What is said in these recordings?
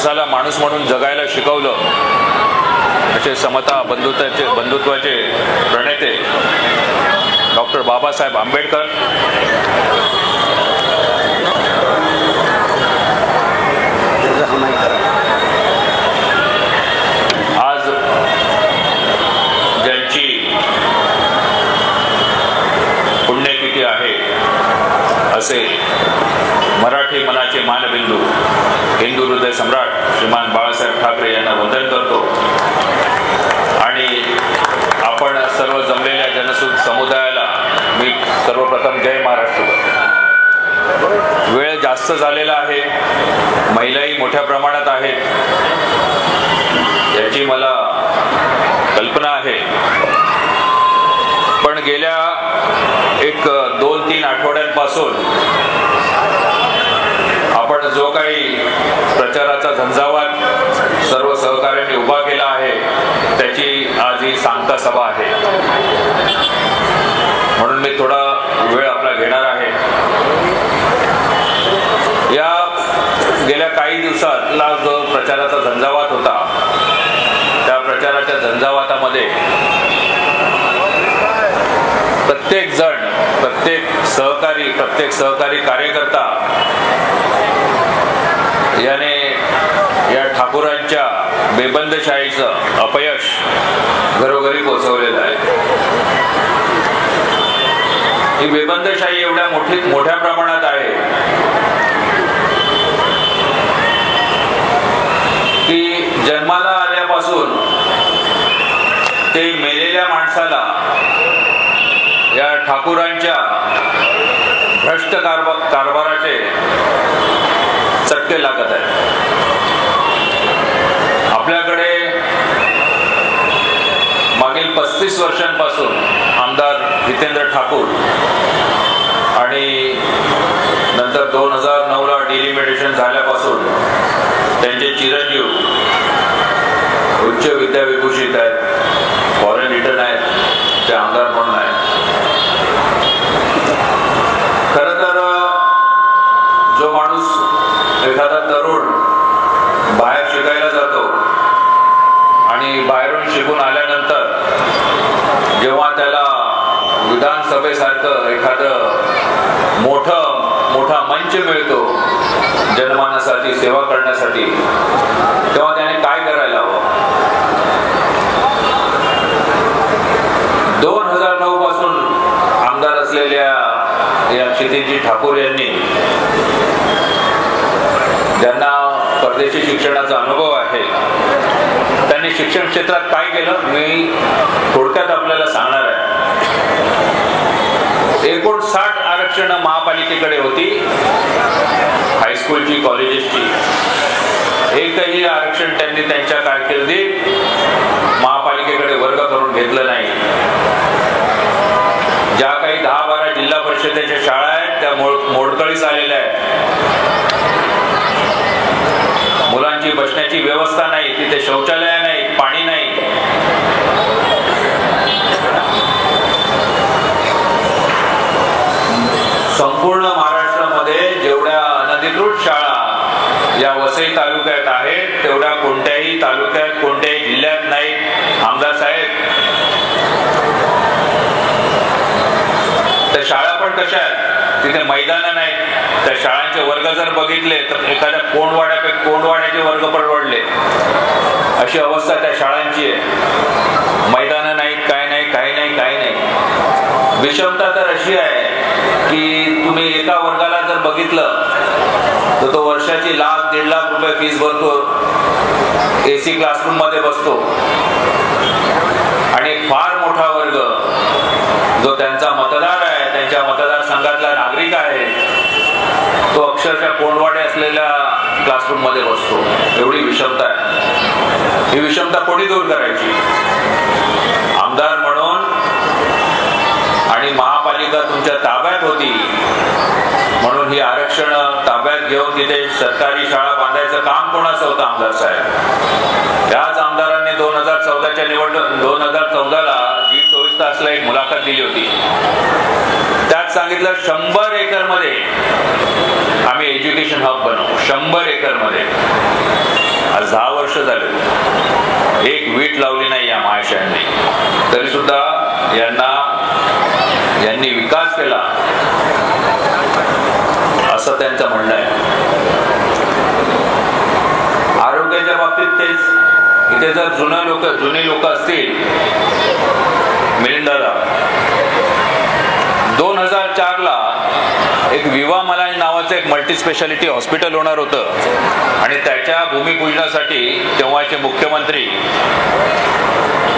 माणसाला माणूस म्हणून जगायला शिकवलं असे समता बंधुत्वाचे प्रणेते डॉक्टर बाबासाहेब आंबेडकर आज ज्यांची पुण्यतिथी आहे असे मराठी मनाचे मानबिंदू हिंदू हृदय सम्राट श्रीमान बाळासाहेब ठाकरे यांना वंदन करतो आणि आपण सर्व जमलेल्या जनसमुदायाला मी सर्वप्रथम जय महाराष्ट्र. वेळ जास्त झालेला आहे, महिलाही मोठ्या प्रमाणात आहेत याची मला कल्पना आहे, पण गेल्या एक 2-3 आठवड्यांपासून आपण जो काही प्रचाराचा झंझावात सर्व सहकार्यांनी उभा केला आहे त्याची आज ही सांगता सभा आहे, म्हणून मी थोडा वेळ आपला घेणार आहे. या गेल्या काही दिवसातला जो प्रचाराचा झंझावात होता त्या प्रचाराच्या झंझावातामध्ये प्रत्येक जण, प्रत्येक सहकारी कार्यकर्ता याने या ठाकूरांच्या बेबंदशाहीचं अपयश घरोघरी पोहोचवलेलं आहे. ही बेबंदशाही एवढ्या मोठ्या प्रमाणात आहे की जन्माला आल्यापासून ते मेलेल्या माणसाला या ठाकूरांच्या भ्रष्ट कारभाराचे चटके लागत आहेत. आपल्याकडे मागील 35 वर्षांपासून आमदार हितेंद्र ठाकूर आणि नंतर 2009ला डिलिमिटेशन झाल्यापासून त्यांचे चिरंजीव उच्च विद्याविभूषित आहेत, फॉरेन रिटर्न आहेत, ते आमदार म्हणून आहेत. खर तर जो माणूस एखादा तरुण बाहेर शिकायला जातो आणि बाहेरून शिकून आल्यानंतर जेव्हा त्याला विधानसभेसारखं एखादं मोठा मंच मिळतो जनमानसाची सेवा करण्यासाठी, तेव्हा त्याने काय करायला हवं. 2009 पासून आमदार असलेल्या या क्षितिजी ठाकूर यांनी, ज्यांना परदेशी शिक्षणाचा अनुभव आहे, त्यांनी शिक्षण क्षेत्रात काय केलं मी थोडक्यात आपल्याला सांगणार आहे. एकूण 60 आरक्षण महापालिकेकडे होती, हायस्कूलची, कॉलेजेसची. एकही आरक्षण त्यांनी त्यांच्या कारकिर्दीत महापालिकेकडे वर्ग करून घेतलं नाही. ज्या काही 10-12 जिल्हा परिषदेच्या शाळा आहेत त्या मोडकळीस आलेल्या आहेत. मुलांची बसण्याची व्यवस्था नाही, तिथे शौचालय नाही, पाणी नाही. संपूर्ण महाराष्ट्रामध्ये जेवढ्या अनधिकृत शाळा या वसई तालुक्यात आहेत तेवढ्या कोणत्याही तालुक्यात, कोणत्याही जिल्ह्यात नाहीत. आमदार साहेब, त्या शाळा पण कशा आहेत, तिथे मैदानं नाहीत. त्या शाळांचे वर्ग जर बघितले तर एखाद्या कोंडवाड्याचे वर्ग परवडले अशी अवस्था त्या शाळांची आहे. मैदानं नाहीत, काही नाही. विषमता तर अशी आहे की तुम्ही एका वर्गाला जर बघितलं तर तो वर्षाची 1-1.5 लाख रुपये फीस भरतो, AC क्लासरूम मध्ये बसतो, आणि एक फार मोठा वर्ग जो त्यांचा मतदार आहे, त्यांच्या मतदारसंघातला नागरिक आहे, तो अक्षरशः कोंडवाडे असलेल्या क्लासरूम मध्ये बसतो. एवढी विषमता आहे. ही विषमता कोणी दूर करायची? आमदार म्हणून, आणि महापालिका तुमच्या ताब्यात होती म्हणून ही आरक्षण ताब्यात घेऊन तिथे सरकारी शाळा बांधायचं काम कोणाचं होतं? आमदार साहेब. याच आमदारांनी 2014च्या निवडणूक 2014ला G24 तासला एक मुलाखत दिली होती. त्यात सांगितलं 100 एकरमध्ये आम्ही एज्युकेशन हब बनवू. 100 एकरमध्ये. आज 10 वर्ष झाले, एक वीट लावली नाही या महाशयांनी, तरी सुद्धा यांनी विकास केला असं त्यांचं म्हणणं आहे. आरोग्याच्या बाबतीत तेच. इथे जर जुनी लोक असतील, मिलिंदाला 2004 ला एक विवा मलानी नावाचं एक मल्टी स्पेशालिटी हॉस्पिटल होणार होतं आणि त्याच्या भूमिपूजनासाठी तेव्हाचे मुख्यमंत्री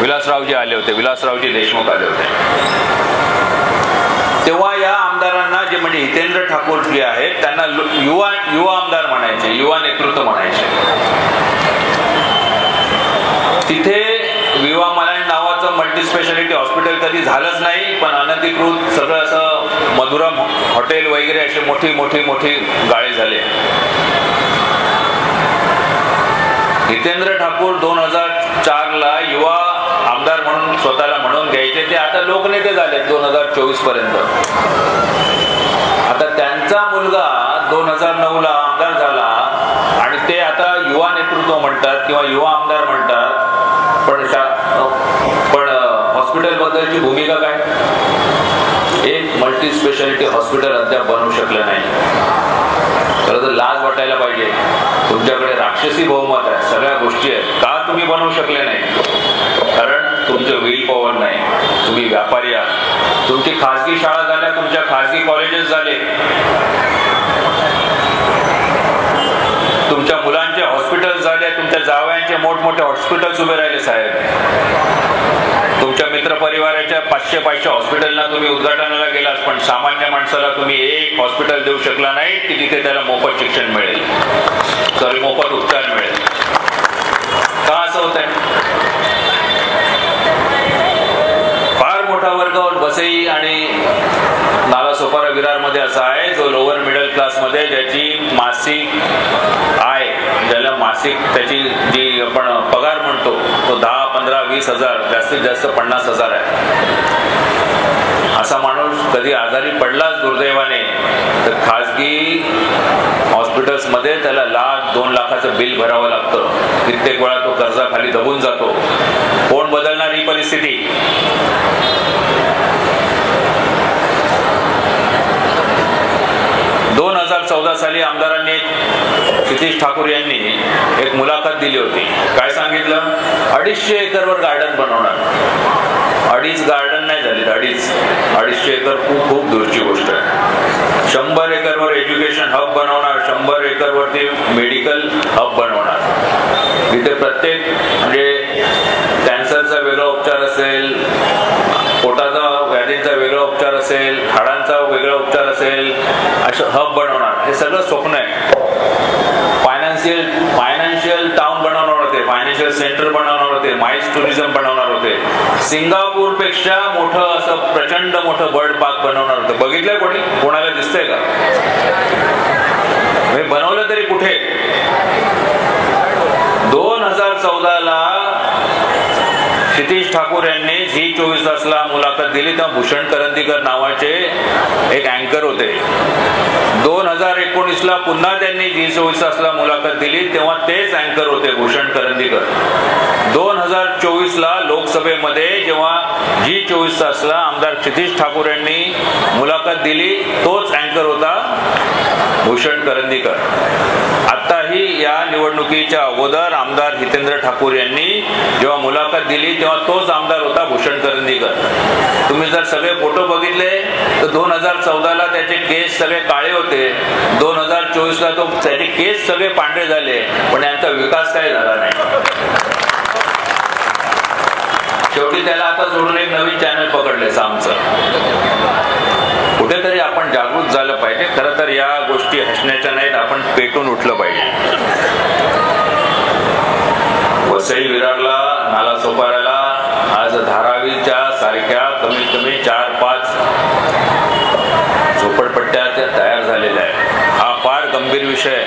विलासरावजी आले होते, विलासरावजी देशमुख आले होते. तेव्हा या आमदारांना जे म्हणजे हितेंद्र ठाकूर जे आहेत त्यांना युवा आमदार म्हणायचे, युवा नेतृत्व म्हणायचे. तिथे विवा मलानी नावाचं मल्टी स्पेशालिटी हॉस्पिटल कधी झालंच नाही, पण अनधिकृत सगळं असं मधुरम हॉटेल वगैरे असे मोठी गाळे झाले. हितेंद्र ठाकूर 2004 ला युवा आमदार म्हणून स्वतःला म्हणून घ्यायचे, ते आता लोकनेते झाले 2024 पर्यंत. आता त्यांचा मुलगा 2009 ला आमदार झाला आणि ते आता युवा नेतृत्व म्हणतात किंवा युवा आमदार म्हणतात. पण हॉस्पिटल बद्दलची भूमिका काय? एक मल्टी स्पेशालिटी हॉस्पिटल अद्याप बनवू शकलं नाही. खरं तर लाज वाटायला पाहिजे. तुमच्याकडे राक्षसी बहुमत आहे, सगळ्या गोष्टी आहेत, का तुम्ही बनवू शकले नाही? कारण तुमचं व्हील पॉवर नाही, तुम्ही व्यापारी आहात. तुमची खासगी शाळा झाल्या, तुमच्या खासगी कॉलेजेस झाले, तुमच्या मुलांचे हॉस्पिटल झाले, तुमच्या जावयांचे मोठमोठे हॉस्पिटल्स उभे राहिले साहेब. तुमच्या मित्र परिवाराच्या 500 हॉस्पिटलना तुम्ही उद्घाटनाला गेलात, पण सामान्य माणसाला तुम्ही एक हॉस्पिटल देऊ शकला नाही की जिथे त्याला मोफत शिक्षण मिळेल, सॉरी मोफत उपचार मिळेल. का असं होत आहे? फार मोठा वर्ग वसई आणि नालासोपारा विरार मध्ये असा आहे जो लोअर मिडल क्लास मध्ये, ज्याची मासिक आय, ज्याला मासिक त्याची जी आपण पगार म्हणतो तो 10, 15, 20 हजार, जास्तीत जास्त 50 हजार आहे. असा माणूस कधी आजारी पडलाच दुर्दैवाने तर खासगी हॉस्पिटल्स मध्ये त्याला 1,00,000-2 लाखाचं बिल भरावं लागतं. कित्येक वेळा तो कर्जाखाली दबून जातो. कोण बदलणार ही परिस्थिती? 2014 साली आमदारांनी क्षितिज ठाकूर यांनी एक मुलाखत दिली होती. काय सांगितलं? 250 एकरवर गार्डन बनवणार. 2.5 गार्डन नाही झाले, 250 एकर खूप दूरची गोष्ट आहे. 100 एकरवर एज्युकेशन हब बनवणार, 100 एकरवरती मेडिकल हब बनवणार. तिथे प्रत्येक म्हणजे कॅन्सरचा वेगळा उपचार असेल, पोटाचा व्याधींचा वेगळा उपचार असेल, हाडांचा वेगळा उपचार असेल, असं हब बनवणार. हे सगळं स्वप्न आहे. फायनान्शियल टाउन बनवणार होते, फायनान्शियल सेंटर बनवणार होते, माईस टुरिझम बनवणार होते. सिंगापूर पेक्षा मोठं असं प्रचंड मोठं बर्ड पार्क बनवणार होतं. बघितलंय कोणी? कोणाला दिसतंय का? हे बनवलं तरी कुठे? 2014 ला क्षितिज ठाकूर यांनी झी24 तासला मुलाखत दिली, तेव्हा भूषण करंदीकर नावाचे एक अँकर होते. 2019 ला पुन्हा त्यांनी झी24 तासला मुलाखत दिली, तेव्हा तेच अँकर होते भूषण करंदीकर. 2024 ला लोकसभेमध्ये जेव्हा झी24 तासला आमदार क्षितिज ठाकूर यांनी मुलाखत दिली, तोच अँकर होता भूषण करंदीकर. आताही या निवडणुकीच्या अगोदर आमदार हितेंद्र ठाकूर यांनी जेव्हा मुलाखत दिली तेव्हा तोच आमदार होता भूषण करंदीकर. तुम्ही जर सगळे फोटो बघितले तर 2014 ला त्याचे केस सगळे काळे होते, 2024 ला त्याचे केस सगळे पांढरे झाले, पण यांचा विकास काय झाला नाही. शेवटी त्याला आता सोडून एक नवीन चॅनल पकडले आमचं. कुठेतरी आपण जागृत झालं पाहिजे. खरं तर या गोष्टी हसण्याच्या नाहीत, आपण पेटून उठलं पाहिजे. वसई विरारला, नालासोपाऱ्याला आज धारावीच्या सारख्या कमीत कमी 4-5 झोपडपट्ट्या तयार झालेल्या आहेत. हा फार गंभीर विषय आहे,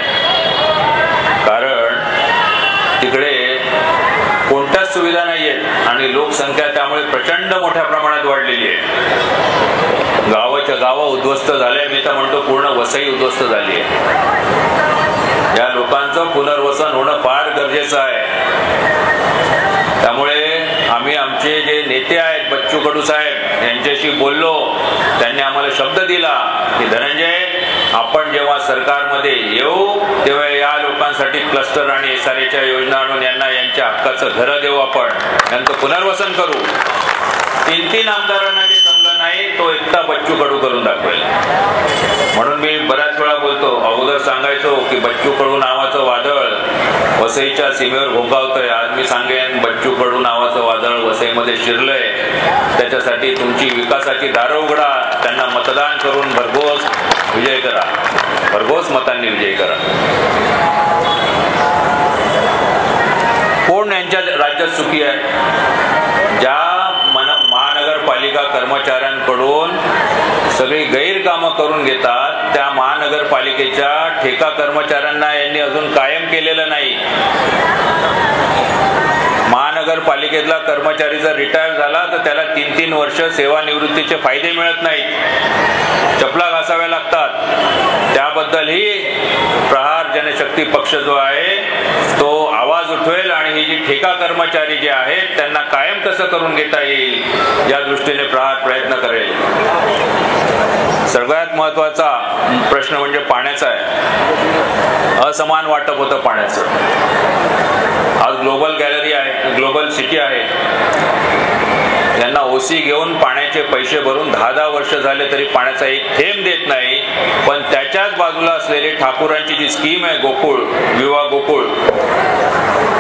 कारण तिकडे कोणत्याच सुविधा नाहीयेत आणि लोकसंख्या त्यामुळे प्रचंड मोठ्या प्रमाणात वाढलेली आहे. गावाच्या गावं उद्ध्वस्त झाले. मी तर म्हणतो पूर्ण वसई उद्ध्वस्त झाली आहे. या लोकांचं पुनर्वसन होणं फार गरजेचं गरजेचं आहे. त्यामुळे आम्ही आमचे जे नेते आहेत बच्चू कडू साहेब यांच्याशी बोललो. त्यांनी आम्हाला शब्द दिला की धनंजय, आपण जेव्हा सरकारमध्ये येऊ तेव्हा या लोकांसाठी क्लस्टर आणि SRAच्या योजना आणून यांना यांच्या हक्काचं घरं देऊ, आपण यांचं पुनर्वसन करू. 3 आमदारांना जे जमलं नाही तो एकटा बच्चू कडू करून दाखवेल. म्हणून मी बऱ्याच वेळा बोलतो, अगोदर सांगायचो की बच्चू कडू नावाचं वादळ वसईच्या सीमेवर घोंगावतंय. आज मी सांगेन बच्चू कडू नावाचं वादळ वसईमध्ये शिरलंय. त्याच्यासाठी तुमची विकासाची दारं उघडा, त्यांना मतदान करून भरघोस विजय करा, भरघोस मतांनी विजय करा. कोण यांच्या राज्यात सुखी आहे? ज्या महानगरपालिका कर्मचाऱ्यांकडून सगळी गैरकामं करून घेतात त्या महानगरपालिकेच्या ठेका कर्मचाऱ्यांना यांनी अजून कायम केलेलं नाही. महानगरपालिकेतला कर्मचारी जर रिटायर झाला तर त्याला 3 वर्ष सेवानिवृत्तीचे फायदे मिळत नाहीत, चपला घासाव्या लागतात. त्याबद्दलही प्रहार जनशक्ती पक्ष जो आहे तो आवाज उठवेल आणि ही जी ठेका कर्मचारी जे आहेत त्यांना कायम कसं करून घेता येईल या दृष्टीने प्रहार प्रयत्न करेल. सगळ्यात महत्वाचा प्रश्न म्हणजे पाण्याचा आहे. असमान वाटप होतं पाण्याचं. आज ग्लोबल गॅलरी आहे, ग्लोबल सिटी आहे, यांना OC घेऊन पाण्याचे पैसे भरून 10 वर्ष झाले तरी पाण्याचा एक थेंब देत नाही. पण त्याच्याच बाजूला असलेली ठाकूरांची जी स्कीम आहे गोकुळ, विवाह गोकुळ,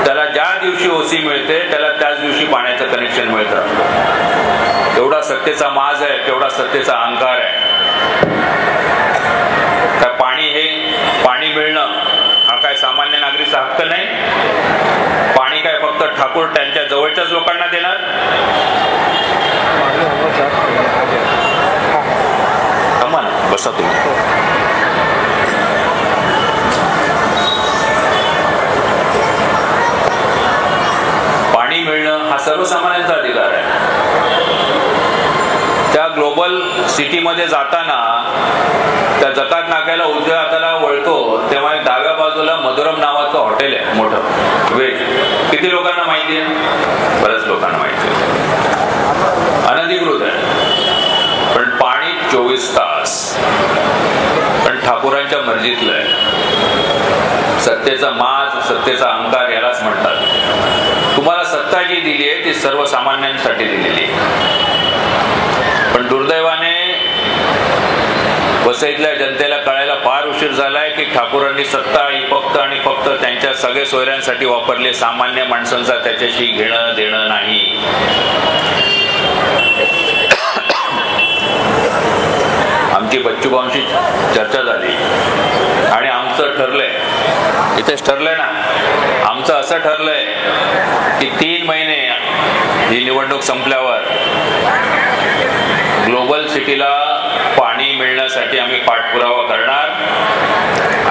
त्याला ज्या दिवशी OC मिळते त्याला त्याच दिवशी पाण्याचं कनेक्शन मिळतं. तेवढा सत्तेचा माज आहे, तेवढा सत्तेचा अहंकार आहे. काय पाणी मिळणं हा काय सामान्य नागरिकचा हक्क नाही? पाणी काय फक्त ठाकूर त्यांच्या जवळच्याच लोकांना देणार? थांबा ना, बसा तुम्ही. पाणी मिळणं हा सर्वसामान्यांचा अधिकार आहे. त्या ग्लोबल सिटीमध्ये जाताना त्या जकात नाक्याला उजव्या हाताला वळतो तेव्हा डाव्या बाजूला मधुरम नावाचं हॉटेल आहे मोठं व्हेज. किती लोकांना माहिती आहे? बऱ्याच लोकांना माहिती आहे. अनधिकृत आहे पण पाणी 24 तास, पण ठाकूरांच्या मर्जीतलं आहे. सत्तेचा माज, सत्तेचा अहंकार यालाच म्हणतात. तुम्हाला सत्ता जी दिली आहे ती सर्वसामान्यांसाठी दिलेली आहे. पण दुर्दैवाने वसईतल्या जनतेला कळायला फार उशीर झालाय की ठाकूरांनी सत्ता ही फक्त आणि फक्त त्यांच्या सगळे सोयऱ्यांसाठी वापरले. सामान्य माणसांचा त्याच्याशी घेणं देणं नाही. आमची बच्चूभाऊंशी चर्चा झाली आणि आमचं ठरलंय, इथेच ठरलंय ना, आमचं असं ठरलंय की 3 महिने ही निवडणूक संपल्यावर ग्लोबल सिटीला पाणी मिळण्यासाठी आम्ही पाठपुरावा करणार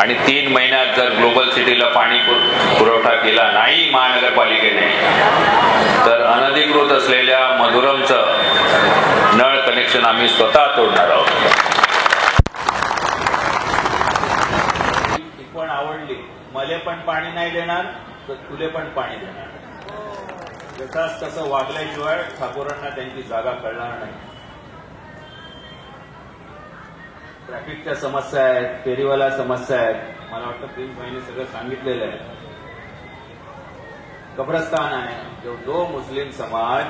आणि 3 महिन्यात जर ग्लोबल सिटीला पाणी पुरवठा केला नाही महानगरपालिकेने तर अनधिकृत असलेल्या मधुरमचं नळ कनेक्शन आम्ही स्वतः तोडणार आहोत. पण आवडली, मले पण पाणी नाही देणार तर तुले पण पाणी देणार. जसाच तसं वागल्याशिवाय ठाकूरांना त्यांची जागा कळणार नाही. ट्रॅफिकच्या समस्या आहेत, फेरीवाला समस्या आहेत. मला वाटतं 3 महिने सगळं सांगितलेलं आहे. कब्रस्तान आहे, जो मुस्लिम समाज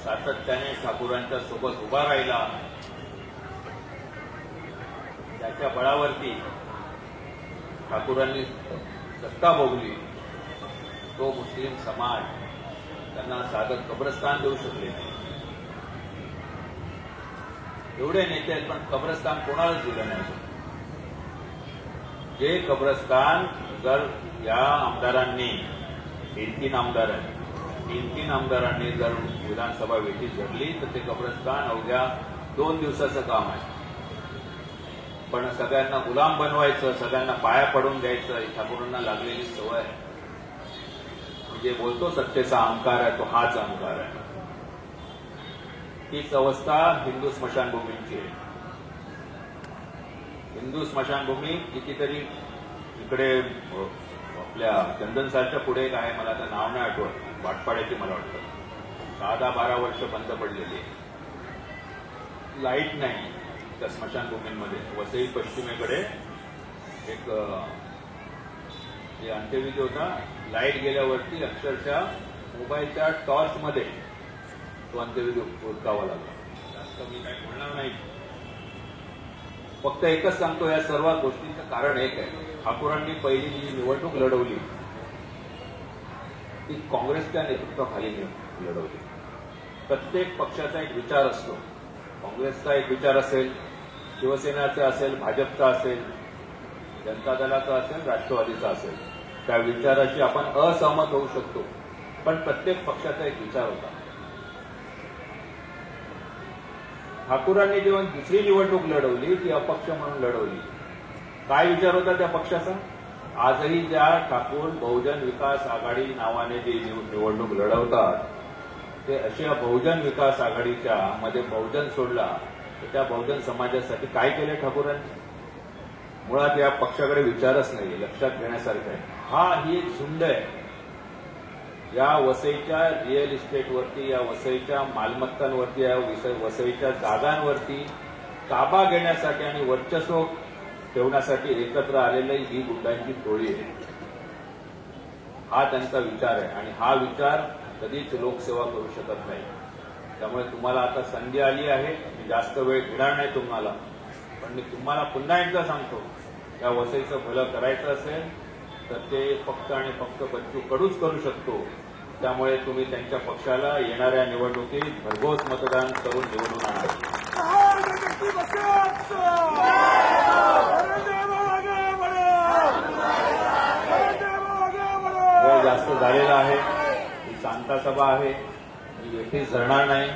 सातत्याने ठाकूरांच्या सोबत उभा राहिला, त्याच्या बळावरती ठाकूरांनी सत्ता भोगली, तो मुस्लिम समाज त्यांना साधं कब्रस्तान देऊ शकले नाही. एवढे नेते आहेत पण कब्रस्तान कोणालाच दिलं नाही. जे कब्रस्तान जर या आमदारांनी 3 आमदारांनी जर विधानसभा वेठी धरली तर ते कब्रस्तान अवघ्या 2 दिवसाचं काम आहे. पण सगळ्यांना गुलाम बनवायचं, सगळ्यांना पाया पडून द्यायचं, ठाकूरांना लागलेली सवय आहे. म्हणजे बोलतो सत्तेचा अहंकार आहे, तो हाच अहंकार आहे. हीच अवस्था हिंदू स्मशानभूमींची आहे. हिंदू स्मशानभूमी कितीतरी इकडे आपल्या चंदनसारच्या पुढे एक आहे, मला आता नाव नाही आठवत, वाटपाड्याची मला वाटतं 10-12 वर्ष बंद पडलेली आहे. लाईट नाही त्या स्मशानभूमींमध्ये. वसई पश्चिमेकडे एक जे अंत्यविधी होता, लाईट गेल्यावरती अक्षरशः मोबाईलच्या टॉर्चमध्ये तो अंत्यविधी उरकावा लागला. जास्त मी काही बोलणार नाही, फक्त एकच सांगतो, या सर्व गोष्टीचं कारण एक आहे. ठाकूरांनी पहिली जी निवडणूक लढवली ती काँग्रेसच्या नेतृत्वाखाली लढवली. प्रत्येक पक्षाचा एक विचार असतो. काँग्रेसचा एक विचार असेल, शिवसेनेचा असेल, भाजपचा असेल, जनता दलाचा असेल, राष्ट्रवादीचा असेल. त्या विचाराशी आपण असहमत होऊ शकतो, पण प्रत्येक पक्षाचा एक विचार होता. ठाकूरांनी जेव्हा दुसरी निवडणूक लढवली ती अपक्ष म्हणून लढवली. काय विचार होता त्या पक्षाचा? आजही ज्या ठाकूर बहुजन विकास आघाडी नावाने जी निवडणूक लढवतात ते अशा बहुजन विकास आघाडीच्या मध्ये बहुजन सोडला तर त्या बहुजन समाजासाठी काय केले ठाकूरांनी? मुळात या पक्षाकडे विचारच नाही, लक्षात घेण्यासारखं आहे. ही एक झुंड आहे. या वसईच्या रिअल इस्टेटवरती, या वसईच्या मालमत्तांवरती, या वसईच्या जागांवरती ताबा घेण्यासाठी आणि वर्चस्व ठेवण्यासाठी एकत्र आलेली ही गुंडांची टोळी आहे. हा त्यांचा विचार आहे आणि हा विचार कधीच लोकसेवा करू शकत नाही. त्यामुळे तुम्हाला आता संधी आली आहे. मी जास्त वेळ घेणार नाही तुम्हाला, पण मी तुम्हाला पुन्हा एकदा सांगतो, या वसईचं भलं करायचं असेल तर ते फक्त आणि फक्त बच्चू कडूच करू शकतो. त्यामुळे तुम्ही त्यांच्या पक्षाला येणाऱ्या निवडणुकीत भरघोस मतदान करून निवडून आणा. वेळ जास्त झालेला आहे. ही शांता सभा आहे, मी एकटीच धरणार नाही.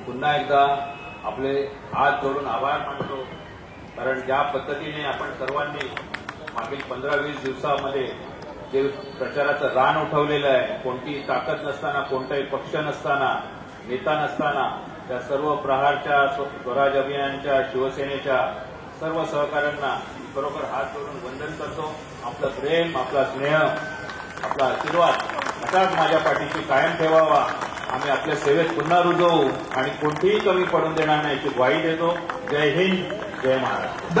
पुन्हा एकदा आपले हात जोडून आभार मानतो, कारण ज्या पद्धतीने आपण सर्वांनी मागील 15-20 दिवसामध्ये जे प्रचाराचं रान उठवलेलं आहे, कोणतीही ताकद नसताना, कोणताही पक्ष नसताना, नेता नसताना, त्या सर्व प्रहारच्या, स्वराज अभियानच्या, शिवसेनेच्या सर्व सहकाऱ्यांना बरोबर हात जोडून वंदन करतो. आपलं प्रेम, आपला स्नेह, आपला आशीर्वाद असाच माझ्या पाठीशी कायम ठेवावा. आम्ही आपल्या सेवेत पुन्हा रुजू आणि कोणतीही कमी पडून देणार नाही याची ग्वाही देतो. जय हिंद, जय महाराष्ट्र.